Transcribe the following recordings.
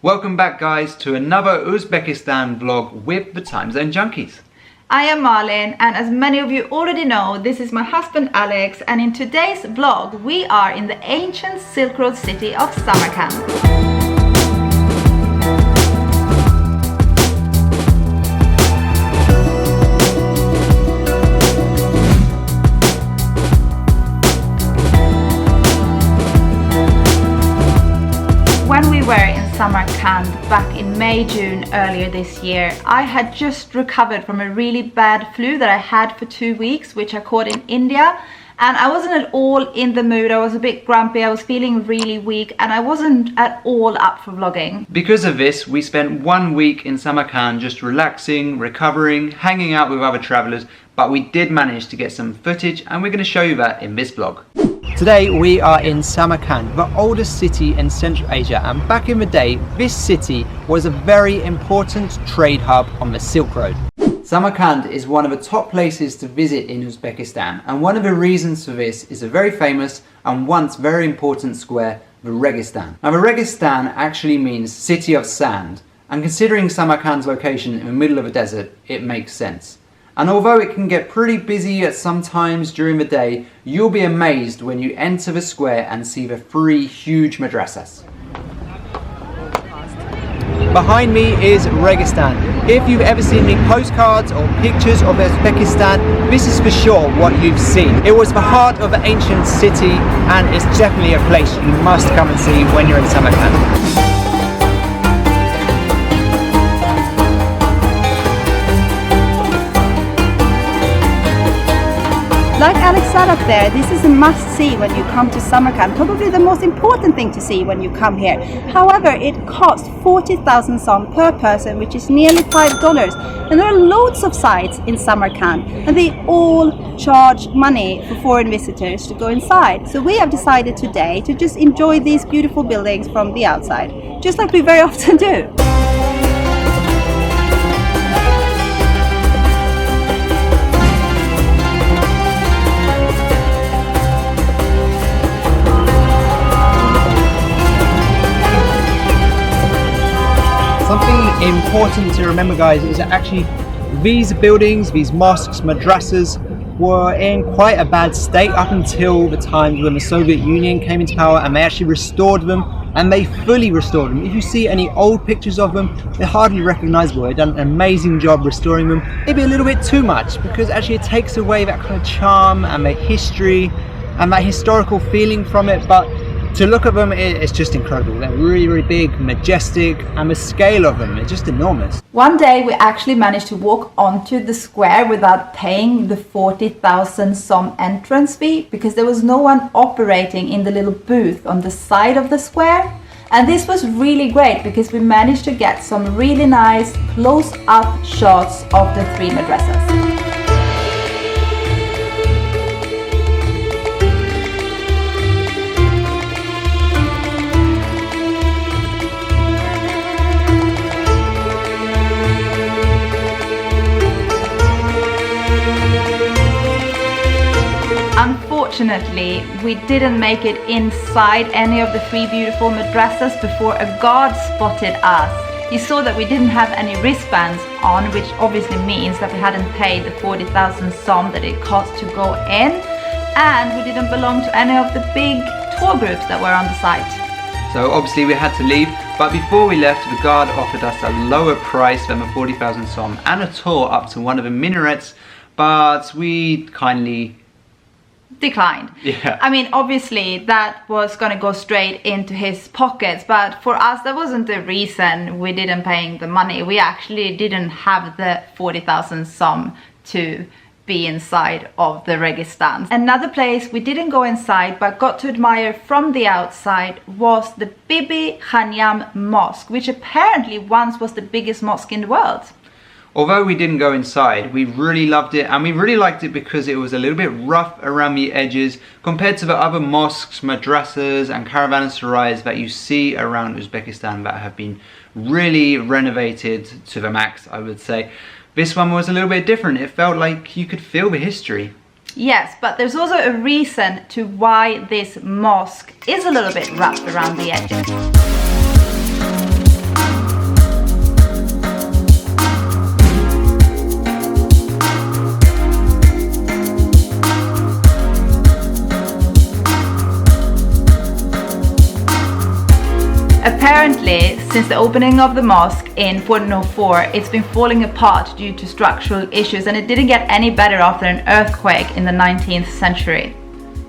Welcome back guys to another Uzbekistan vlog with the Time Zone Junkies. I am Marlin, and as many of you already know, this is my husband Alex, and in today's vlog we are in the ancient Silk Road city of Samarkand. When we were in Samarkand back in May, June earlier this year, I had just recovered from a really bad flu that I had for 2 weeks, which I caught in India. And I wasn't at all in the mood. I was a bit grumpy, I was feeling really weak, and I wasn't at all up for vlogging. Because of this, we spent 1 week in Samarkand just relaxing, recovering, hanging out with other travellers, but we did manage to get some footage and we're going to show you that in this vlog. Today we are in Samarkand, the oldest city in Central Asia, and back in the day this city was a very important trade hub on the Silk Road. Samarkand is one of the top places to visit in Uzbekistan, and one of the reasons for this is a very famous and once very important square, the Registan. Now the Registan actually means city of sand, and considering Samarkand's location in the middle of a desert, it makes sense. And although it can get pretty busy at some times during the day, you'll be amazed when you enter the square and see the 3 huge madrasas. Behind me is Registan. If you've ever seen any postcards or pictures of Uzbekistan, this is for sure what you've seen. It was the heart of the ancient city, and it's definitely a place you must come and see when you're in Samarkand. Like Alex said up there, this is a must-see when you come to Samarkand. Probably the most important thing to see when you come here. However, it costs 40,000 som per person, which is nearly $5. And there are loads of sites in Samarkand, and they all charge money for foreign visitors to go inside. So we have decided today to just enjoy these beautiful buildings from the outside, just like we very often do. Something important to remember, guys, is that actually these buildings, these mosques, madrasas, were in quite a bad state up until the time when the Soviet Union came into power, and they actually restored them, and they fully restored them. If you see any old pictures of them, they're hardly recognizable. They've done an amazing job restoring them. Maybe a little bit too much, because actually it takes away that kind of charm and the history and that historical feeling from it, but to look at them, it's just incredible. They're really, really big, majestic, and the scale of them is just enormous. One day we actually managed to walk onto the square without paying the 40,000 som entrance fee, because there was no one operating in the little booth on the side of the square. And this was really great because we managed to get some really nice close-up shots of the 3 madrasas. Unfortunately, we didn't make it inside any of the 3 beautiful madrasas before a guard spotted us. He saw that we didn't have any wristbands on, which obviously means that we hadn't paid the 40,000 som that it cost to go in, and we didn't belong to any of the big tour groups that were on the site. So obviously we had to leave, but before we left, the guard offered us a lower price than the 40,000 som and a tour up to one of the minarets, but we kindly declined. Yeah. I mean, obviously that was going to go straight into his pockets, but for us that wasn't the reason we didn't pay the money. We actually didn't have the 40,000 som to be inside of the Registan. Another place we didn't go inside but got to admire from the outside was the Bibi-Khanym Mosque, which apparently once was the biggest mosque in the world. Although we didn't go inside, we really loved it, and we really liked it because it was a little bit rough around the edges compared to the other mosques, madrasas and caravanserais that you see around Uzbekistan that have been really renovated to the max, I would say. This one was a little bit different. It felt like you could feel the history. Yes, but there's also a reason to why this mosque is a little bit rough around the edges. apparently, since the opening of the mosque in 1404, it's been falling apart due to structural issues, and it didn't get any better after an earthquake in the 19th century.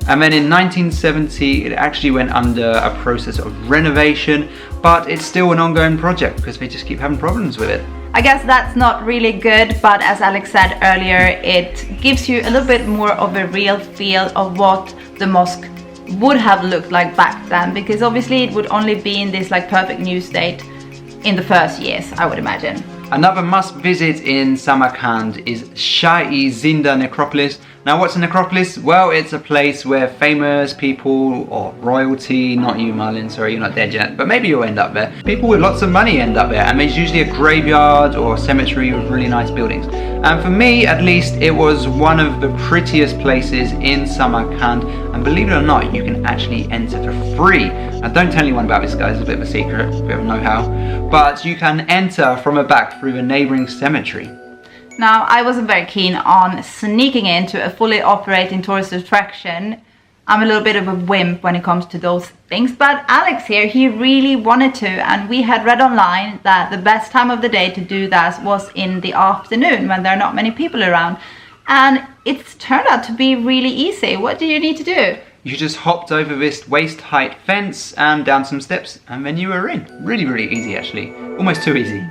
And then in 1970 it actually went under a process of renovation, but it's still an ongoing project because they just keep having problems with it. I guess that's not really good, but as Alex said earlier, it gives you a little bit more of a real feel of what the mosque would have looked like back then, because obviously it would only be in this like perfect new state in the first years, I would imagine. Another must visit in Samarkand is Shah-i-Zinda necropolis. Now what's a necropolis? Well, it's a place where famous people or royalty, not you Marlon, sorry you're not dead yet, but maybe you'll end up there. People with lots of money end up there, and there's usually a graveyard or a cemetery with really nice buildings. And for me at least, it was one of the prettiest places in Samarkand, and believe it or not, you can actually enter for free. Now don't tell anyone about this guys, it's a bit of a secret, a bit of know-how, but you can enter from the back through the neighbouring cemetery. Now, I wasn't very keen on sneaking into a fully operating tourist attraction. I'm a little bit of a wimp when it comes to those things, but Alex here, he really wanted to, and we had read online that the best time of the day to do that was in the afternoon when there are not many people around. And it's turned out to be really easy. What do you need to do? You just hopped over this waist-height fence and down some steps, and then you were in. Really, really easy actually. Almost too easy.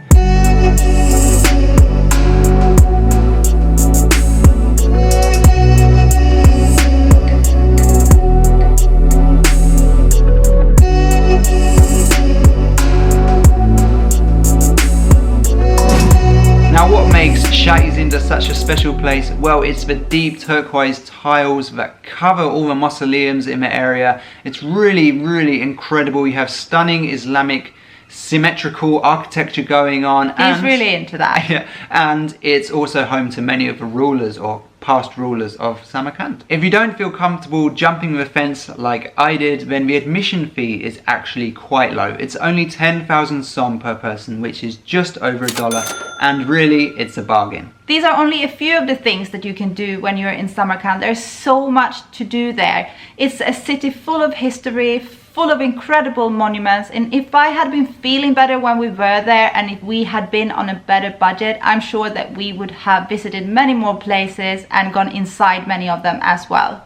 Now what makes Shah-i-Zinda such a special place? Well, it's the deep turquoise tiles that cover all the mausoleums in the area. It's really, really incredible. You have stunning Islamic symmetrical architecture going on. He's really into that. Yeah, and it's also home to many of the rulers or past rulers of Samarkand. If you don't feel comfortable jumping the fence like I did, then the admission fee is actually quite low. It's only 10,000 som per person, which is just over $1, and really it's a bargain. These are only a few of the things that you can do when you're in Samarkand. There's so much to do there. It's a city full of history, full of incredible monuments, and if I had been feeling better when we were there, and if we had been on a better budget, I'm sure that we would have visited many more places and gone inside many of them as well.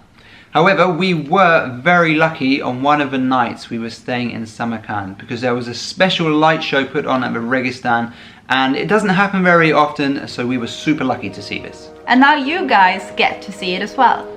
However, we were very lucky on one of the nights we were staying in Samarkand, because there was a special light show put on at the Registan, and it doesn't happen very often, so we were super lucky to see this. And now you guys get to see it as well.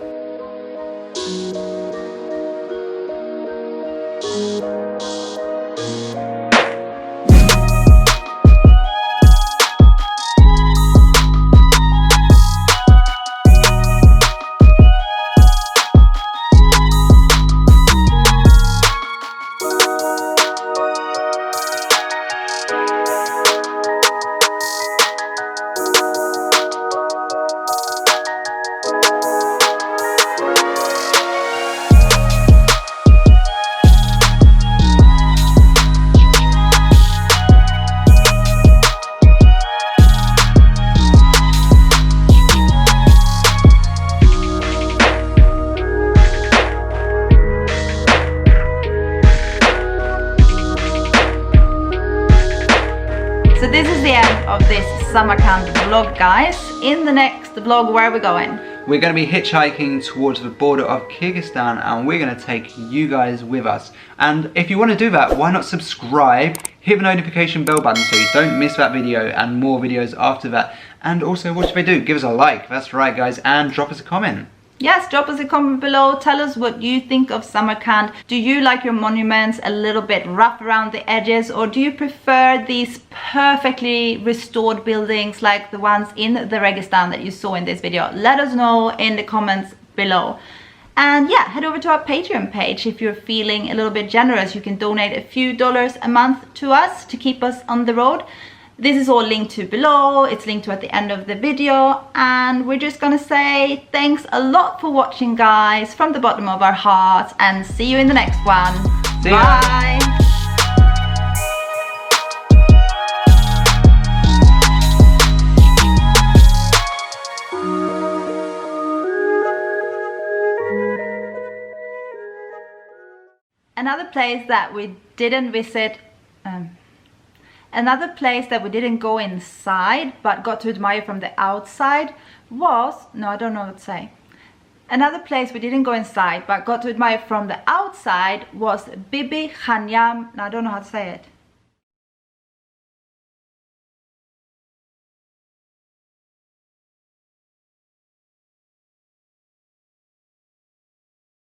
So this is the end of this Samarkand vlog, guys. In the next vlog, where are we going? We're going to be hitchhiking towards the border of Kyrgyzstan, and we're going to take you guys with us. And if you want to do that, why not subscribe, hit the notification bell button so you don't miss that video and more videos after that. And also, what should they do? Give us a like, that's right guys, and drop us a comment. Yes, drop us a comment below. Tell us what you think of Samarkand. Do you like your monuments a little bit rough around the edges, or do you prefer these perfectly restored buildings like the ones in the Registan that you saw in this video? Let us know in the comments below. And yeah, head over to our Patreon page. If you're feeling a little bit generous, you can donate a few dollars a month to us to keep us on the road. This is all linked to below, it's linked to at the end of the video, and we're just gonna say thanks a lot for watching, guys, from the bottom of our hearts, and see you in the next one. See ya. Bye! Another place that we didn't visit Another place that we didn't go inside but got to admire from the outside was, no, I don't know what to say. Another place we didn't go inside but got to admire from the outside was Bibi-Khanym, no, I don't know how to say it.